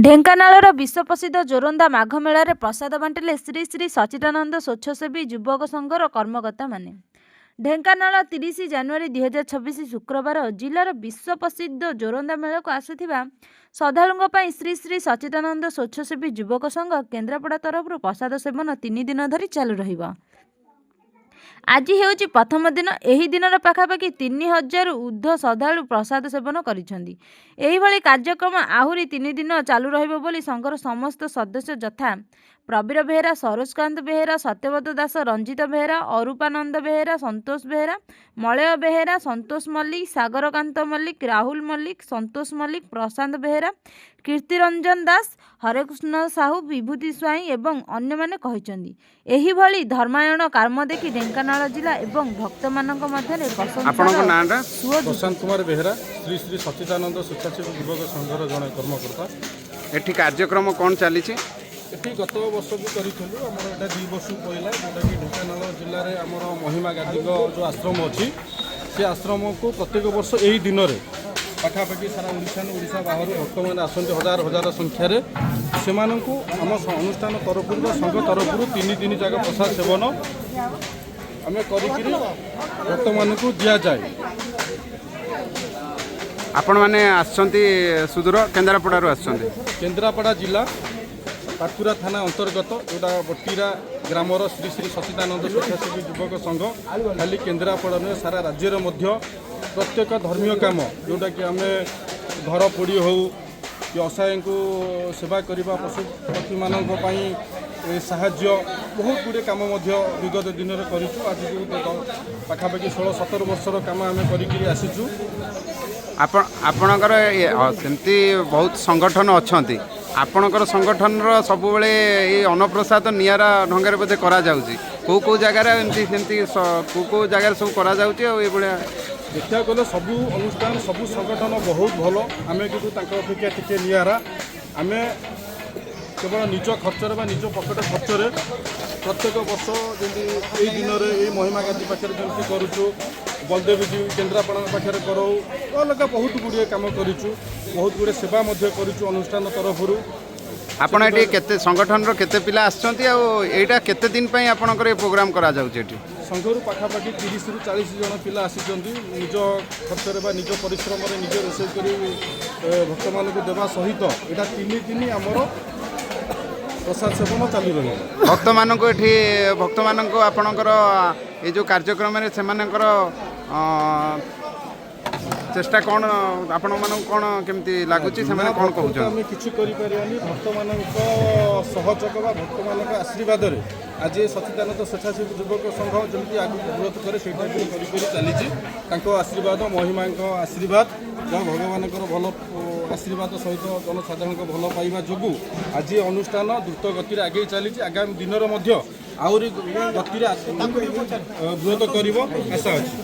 ଢେଙ୍କାନାଳର ବିଶ୍ୱପ୍ରସିଦ୍ଧ ଜୋରନ୍ଦା ମାଘ ମେଳାରେ ପ୍ରସାଦ ବାଣ୍ଟିଲେ ଶ୍ରୀ ଶ୍ରୀ ସଚ୍ଚିଦାନନ୍ଦ ସ୍ୱେଚ୍ଛାସେବୀ ଯୁବକ ସଂଘର କର୍ମକର୍ତ୍ତାମାନେ। ଢେଙ୍କାନାଳ 30 ଜାନୁଆରୀ 2026 ଶୁକ୍ରବାର ଜିଲ୍ଲାର ବିଶ୍ୱପ୍ରସିଦ୍ଧ ଜୋରନ୍ଦା ମେଳାକୁ ଆସୁଥିବା ଶ୍ରଦ୍ଧାଳୁଙ୍କ ପାଇଁ ଶ୍ରୀ ଶ୍ରୀ ସଚ୍ଚିଦାନନ୍ଦ ସ୍ୱେଚ୍ଛାସେବୀ ଯୁବକ ସଂଘ କେନ୍ଦ୍ରାପଡ଼ା ତରଫରୁ ପ୍ରସାଦ ସେବନ 3 ଦିନ ଧରି ଚାଲୁ ରହିବ। ଆଜି ହେଉଛି ପ୍ରଥମ ଦିନ। ଏହି ଦିନର ପାଖାପାଖି 3000 ଊର୍ଦ୍ଧ୍ୱ ଶ୍ରଦ୍ଧାଳୁ ପ୍ରସାଦ ସେବନ କରିଛନ୍ତି। ଏହିଭଳି କାର୍ଯ୍ୟକ୍ରମ ଆହୁରି 3 ଦିନ ଚାଲୁ ରହିବ ବୋଲି ସଂଘର ସମସ୍ତ ସଦସ୍ୟ ଯଥା ପ୍ରବୀର ବେହେରା, ସରୋଜକାନ୍ତ ବେହେରା, ସତ୍ୟବ୍ରତ ଦାସ, ରଞ୍ଜିତ ବେହେରା, ଅରୂପାନନ୍ଦ ବେହେରା, ସନ୍ତୋଷ ବେହେରା, ମଳୟ ବେହେରା, ସନ୍ତୋଷ ମଲ୍ଲିକ, ସାଗରକାନ୍ତ ମଲ୍ଲିକ, ରାହୁଲ ମଲ୍ଲିକ, ସନ୍ତୋଷ ମଲ୍ଲିକ, ପ୍ରଶାନ୍ତ ବେହେରା, କୀର୍ତ୍ତିରଞ୍ଜନ ଦାସ, ହରେକୃଷ୍ଣ ସାହୁ, ବିଭୂତି ସ୍ୱାଇଁ ଏବଂ ଅନ୍ୟମାନେ କହିଛନ୍ତି। ଏହିଭଳି ଧର୍ମାୟଣ କାମ ଦେଖି ଢେଙ୍କାନାଳ ଜିଲ୍ଲା ଏବଂ ଭକ୍ତମାନଙ୍କ ମଧ୍ୟରେ ପ୍ରଶାନ୍ତ କୁମାର ବେହେରା, ଶ୍ରୀ ଶ୍ରୀ ସଚ୍ଚିଦାନନ୍ଦ ସ୍ୱେଚ୍ଛାସେବୀ ଯୁବକ ସଂଘର ଜଣେ କର୍ମକର୍ତ୍ତା। ଏଠି କାର୍ଯ୍ୟକ୍ରମ କ'ଣ ଚାଲିଛି? ଏଠି ଗତ ବର୍ଷ ବି କରିଥିଲୁ। ଆମର ଏଇଟା 2 ବର୍ଷ ପଡ଼ିଲା, ଯେଉଁଟାକି ଢେଙ୍କାନାଳ ଜିଲ୍ଲାରେ ଆମର ମହିମା ଗାନ୍ଧୀଙ୍କ ଯେଉଁ ଆଶ୍ରମ ଅଛି, ସେ ଆଶ୍ରମକୁ ପ୍ରତ୍ୟେକ ବର୍ଷ ଏହି ଦିନରେ ପାଖାପାଖି ସାରା ଓଡ଼ିଶା ବାହାରୁ ଭକ୍ତମାନେ ଆସନ୍ତି ହଜାର ହଜାର ସଂଖ୍ୟାରେ। ସେମାନଙ୍କୁ ଆମ ଅନୁଷ୍ଠାନ ତରଫରୁ ବା ସଂଘ ତରଫରୁ 3 ଜାକ ପ୍ରସାଦ ସେବନ ଆମେ କରିକିରି ଭକ୍ତମାନଙ୍କୁ ଦିଆଯାଏ। ଆପଣମାନେ ଆସୁଛନ୍ତି ସୁଦୂର କେନ୍ଦ୍ରାପଡ଼ାରୁ ଆସୁଛନ୍ତି? କେନ୍ଦ୍ରାପଡ଼ା ଜିଲ୍ଲା ପାଟକୁରା ଥାନା ଅନ୍ତର୍ଗତ ଯେଉଁଟା ବଟିରା ଗ୍ରାମର ଶ୍ରୀ ଶ୍ରୀ ସଚ୍ଚିଦାନନ୍ଦ ସ୍ୱେଚ୍ଛାସେବୀ ଯୁବକ ସଂଘ ଖାଲି କେନ୍ଦ୍ରାପଡ଼ା ନୁହେଁ, ସାରା ରାଜ୍ୟରେ ମଧ୍ୟ ପ୍ରତ୍ୟେକ ଧର୍ମୀୟ କାମ ଯେଉଁଟାକି ଆମେ ଘର ପୋଡ଼ି ହେଉ କି ଅସହାୟଙ୍କୁ ସେବା କରିବା, ପଶୁପକ୍ଷୀମାନଙ୍କ ପାଇଁ ସାହାଯ୍ୟ, ବହୁତ ଗୁଡ଼ିଏ କାମ ମଧ୍ୟ ବିଗତ ଦିନରେ କରିଛୁ। ଆଜିକୁ ପାଖାପାଖି 16-17 ବର୍ଷର କାମ ଆମେ କରିକିରି ଆସିଛୁ। ଆପଣଙ୍କର ସେମିତି ବହୁତ ସଂଗଠନ ଅଛନ୍ତି। ଆପଣଙ୍କର ସଂଗଠନର ସବୁବେଳେ ଏଇ ଅନ୍ନପ୍ରସାଦ ନିଆରା ଢଙ୍ଗରେ ବୋଧେ କରାଯାଉଛି। କେଉଁ ଜାଗାରେ ଏମିତି ସେମିତି କେଉଁ ଜାଗାରେ ସବୁ କରାଯାଉଛି? ଆଉ ଏଇଭଳିଆ ଦେଖିବାକୁ ଗଲେ ସବୁ ଅନୁଷ୍ଠାନ ସବୁ ସଂଗଠନ ବହୁତ ଭଲ, ଆମେ କିନ୍ତୁ ତାଙ୍କ ଅପେକ୍ଷା ଟିକେ ନିଆରା। ଆମେ କେବଳ ନିଜ ଖର୍ଚ୍ଚରେ ବା ନିଜ ପକେଟ ଖର୍ଚ୍ଚରେ ପ୍ରତ୍ୟେକ ବର୍ଷ ଯେମିତି ଏଇ ଦିନରେ ଏଇ ମହିମା ଗାନ୍ଧୀ ପାଖରେ ଯେମିତି କରୁଛୁ, ବଳଦେବଜୀ କେନ୍ଦ୍ରାପଡ଼ାଙ୍କ ପାଖରେ କରାଉ, ଅଲଗା ବହୁତ ଗୁଡ଼ିଏ କାମ କରିଛୁ, ବହୁତ ଗୁଡ଼ିଏ ସେବା ମଧ୍ୟ କରିଛୁ ଅନୁଷ୍ଠାନ ତରଫରୁ। ଆପଣ ଏଠି କେତେ ସଂଗଠନର କେତେ ପିଲା ଆସିଛନ୍ତି? ଆଉ ଏଇଟା କେତେ ଦିନ ପାଇଁ ଆପଣଙ୍କର ଏ ପ୍ରୋଗ୍ରାମ କରାଯାଉଛି? ଏଠି ସଂଘରୁ ପାଖାପାଖି 30ରୁ 40 ଜଣ ପିଲା ଆସିଛନ୍ତି। ନିଜ ଖର୍ଚ୍ଚରେ ବା ନିଜ ପରିଶ୍ରମରେ ନିଜ ରୋଷେଇ କରି ଭକ୍ତମାନଙ୍କୁ ଦେବା ସହିତ ଏଇଟା 3 ଦିନ ଆମର ପ୍ରସାଦ ସେବନ ଚାଲୁ ରହିବ। ଭକ୍ତମାନଙ୍କୁ ଆପଣଙ୍କର ଏଇ ଯେଉଁ କାର୍ଯ୍ୟକ୍ରମରେ ସେମାନଙ୍କର ଚେଷ୍ଟା କ'ଣ, ଆପଣମାନଙ୍କୁ କ'ଣ କେମିତି ଲାଗୁଛି? ସେମାନେ କ'ଣ କହୁଛନ୍ତି? ଆମେ କିଛି କରିପାରିବାନି। ଭକ୍ତମାନଙ୍କ ସହଯୋଗ ବା ଭକ୍ତମାନଙ୍କ ଆଶୀର୍ବାଦରେ ଆଜି ସଚ୍ଚିଦାନନ୍ଦ ସ୍ୱେଚ୍ଛାସେବୀ ଯୁବକ ସଂଘ ଯେମିତି ଆଗକୁ ଗ୍ରୋଥ କରେ ସେଇଟା କରିକରି ଚାଲିଛି। ତାଙ୍କ ଆଶୀର୍ବାଦ, ମହିମାଙ୍କ ଆଶୀର୍ବାଦ, ଭଗବାନଙ୍କର ଭଲ ଆଶୀର୍ବାଦ ସହିତ ଜନସାଧାରଣଙ୍କ ଭଲ ପାଇବା ଯୋଗୁଁ ଆଜି ଅନୁଷ୍ଠାନ ଦ୍ରୁତ ଗତିରେ ଆଗେଇ ଚାଲିଛି। ଆଗାମୀ ଦିନରେ ମଧ୍ୟ ଆହୁରି ଗତିରେ ଗ୍ରୋଥ କରିବ ଆଶା ଅଛି।